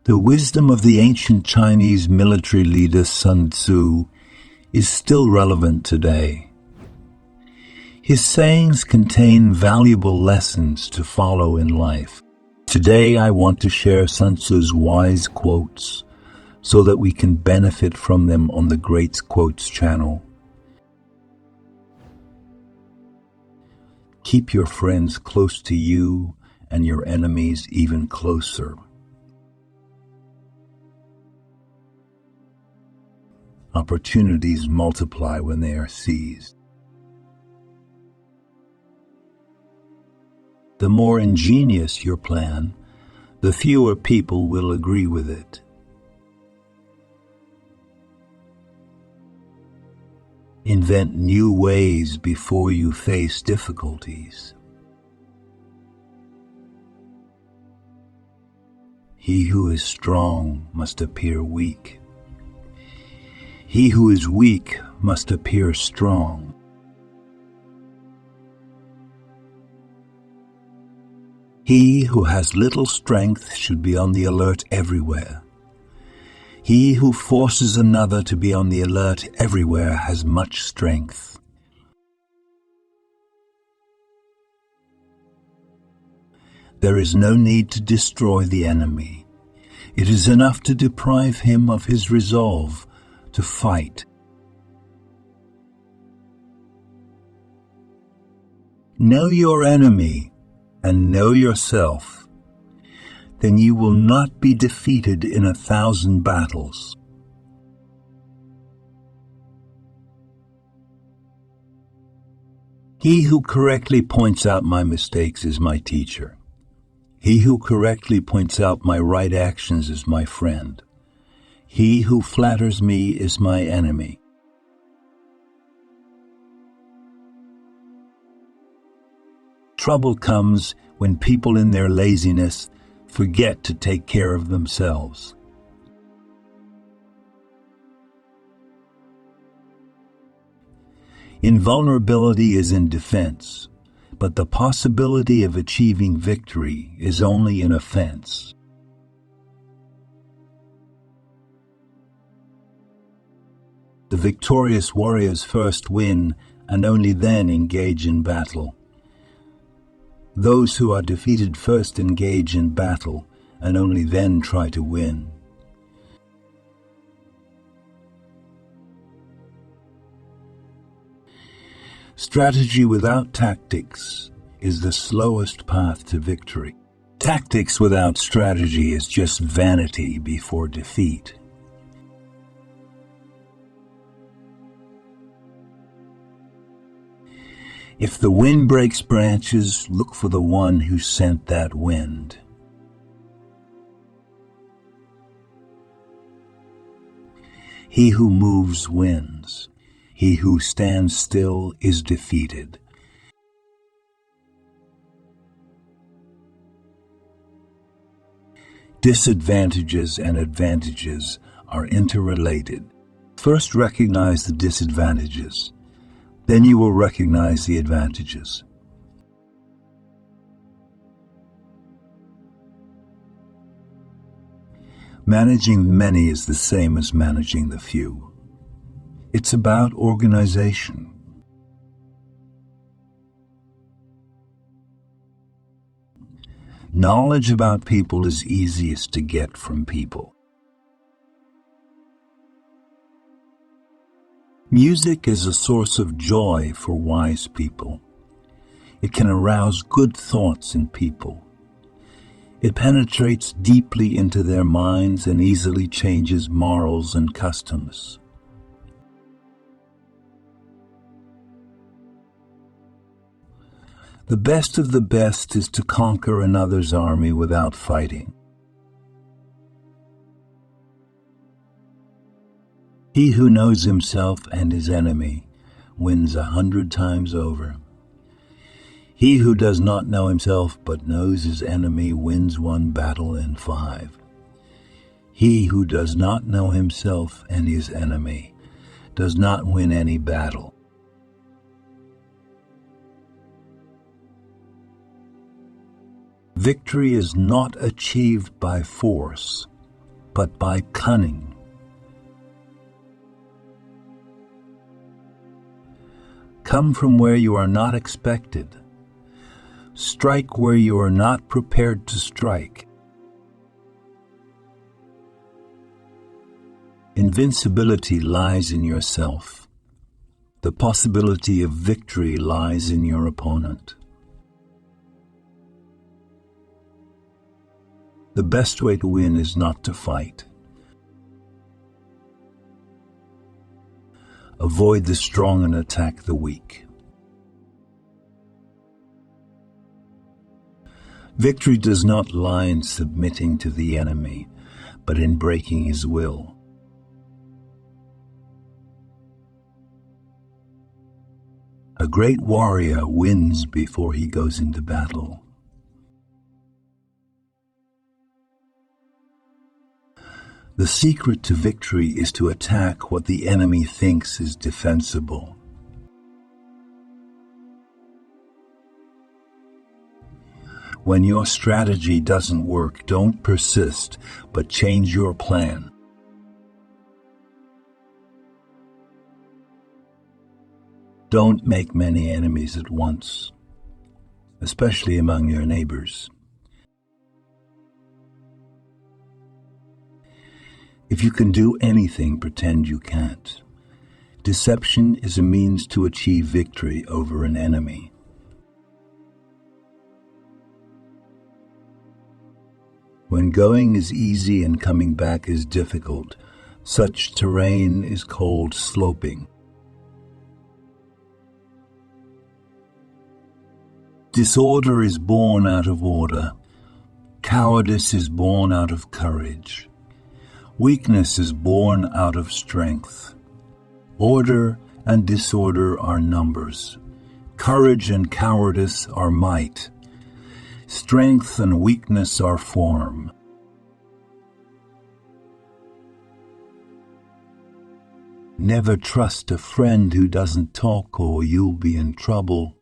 The wisdom of the ancient Chinese military leader Sun Tzu is still relevant today. His sayings contain valuable lessons to follow in life. Today I want to share Sun Tzu's wise quotes so that we can benefit from them on the Great Quotes channel. Keep your friends close to you and your enemies even closer. Opportunities multiply when they are seized. The more ingenious your plan, the fewer people will agree with it. Invent new ways before you face difficulties. He who is strong must appear weak. He who is weak must appear strong. He who has little strength should be on the alert everywhere. He who forces another to be on the alert everywhere has much strength. There is no need to destroy the enemy. It is enough to deprive him of his resolve to fight. Know your enemy and know yourself, then you will not be defeated in 1,000 battles. He who correctly points out my mistakes is my teacher. He who correctly points out my right actions is my friend. He who flatters me is my enemy. Trouble comes when people in their laziness forget to take care of themselves. Invulnerability is in defense, but the possibility of achieving victory is only an offense. The victorious warriors first win and only then engage in battle. Those who are defeated first engage in battle and only then try to win. Strategy without tactics is the slowest path to victory. Tactics without strategy is just vanity before defeat. If the wind breaks branches, look for the one who sent that wind. He who moves wins. He who stands still is defeated. Disadvantages and advantages are interrelated. First, recognize the disadvantages. Then you will recognize the advantages. Managing the many is the same as managing the few. It's about organization. Knowledge about people is easiest to get from people. Music is a source of joy for wise people. It can arouse good thoughts in people. It penetrates deeply into their minds and easily changes morals and customs. The best of the best is to conquer another's army without fighting. He who knows himself and his enemy wins 100 times over. He who does not know himself but knows his enemy wins one battle in 5. He who does not know himself and his enemy does not win any battle. Victory is not achieved by force, but by cunning. Come from where you are not expected. Strike where you are not prepared to strike. Invincibility lies in yourself. The possibility of victory lies in your opponent. The best way to win is not to fight. Avoid the strong and attack the weak. Victory does not lie in submitting to the enemy, but in breaking his will. A great warrior wins before he goes into battle. The secret to victory is to attack what the enemy thinks is defensible. When your strategy doesn't work, don't persist, but change your plan. Don't make many enemies at once, especially among your neighbors. If you can do anything, pretend you can't. Deception is a means to achieve victory over an enemy. When going is easy and coming back is difficult, such terrain is called sloping. Disorder is born out of order. Cowardice is born out of courage. Weakness is born out of strength. Order and disorder are numbers. Courage and cowardice are might. Strength and weakness are form. Never trust a friend who doesn't talk, or you'll be in trouble.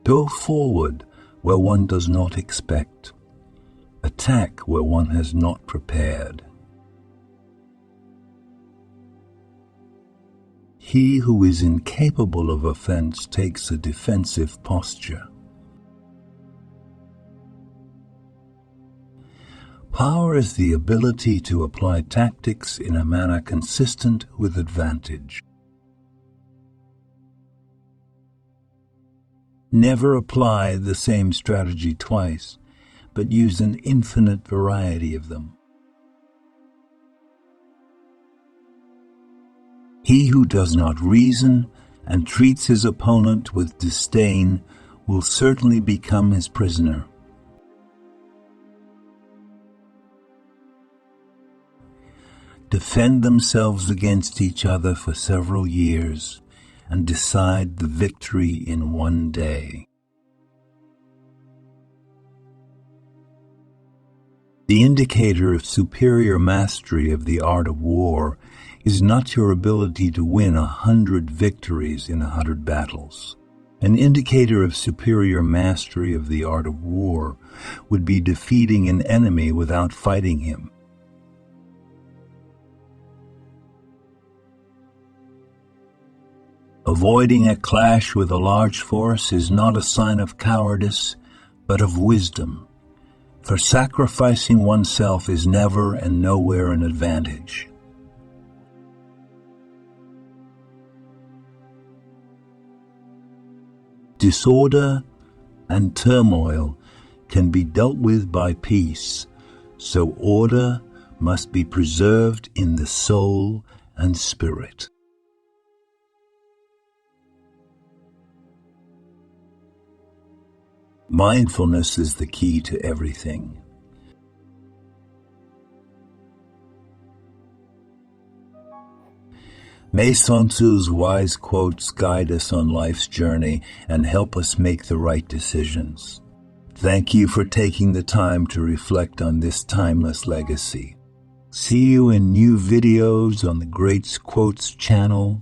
Go forward where one does not expect. Attack where one has not prepared. He who is incapable of offense takes a defensive posture. Power is the ability to apply tactics in a manner consistent with advantage. Never apply the same strategy twice, but use an infinite variety of them. He who does not reason and treats his opponent with disdain will certainly become his prisoner. Defend themselves against each other for several years and decide the victory in one day. The indicator of superior mastery of the art of war is not your ability to win 100 victories in 100 battles. An indicator of superior mastery of the art of war would be defeating an enemy without fighting him. Avoiding a clash with a large force is not a sign of cowardice, but of wisdom, for sacrificing oneself is never and nowhere an advantage. Disorder and turmoil can be dealt with by peace, so order must be preserved in the soul and spirit. Mindfulness is the key to everything. May Sun Tzu's wise quotes guide us on life's journey and help us make the right decisions. Thank you for taking the time to reflect on this timeless legacy. See you in new videos on the Great Quotes channel.